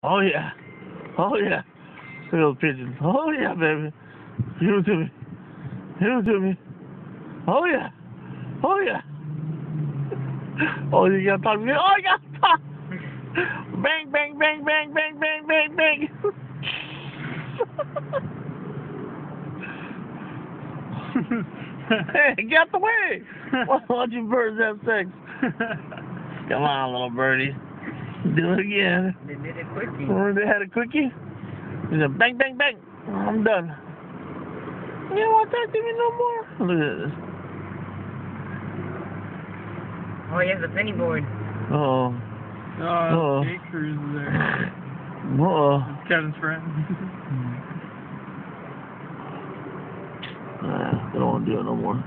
Oh yeah. Oh yeah. Little pigeons. Oh yeah, baby. Give them to me. Give them to me. Oh yeah. Oh yeah. Oh, you gotta talk to me. Oh, you gotta talk. Bang, bang, bang, bang, bang, bang, bang, bang. Hey, get out the way. Why don't you birds have sex? Come on, little birdie. Do it again. They did it quickie. They had a quickie? He said, bang, bang, bang. I'm done. You don't want to talk to me no more? Look at this. Oh, he has a penny board. Uh-oh. Oh, Jake Cruz is there. Uh-oh. It's Kevin's friend. Nah, they don't want to do it no more.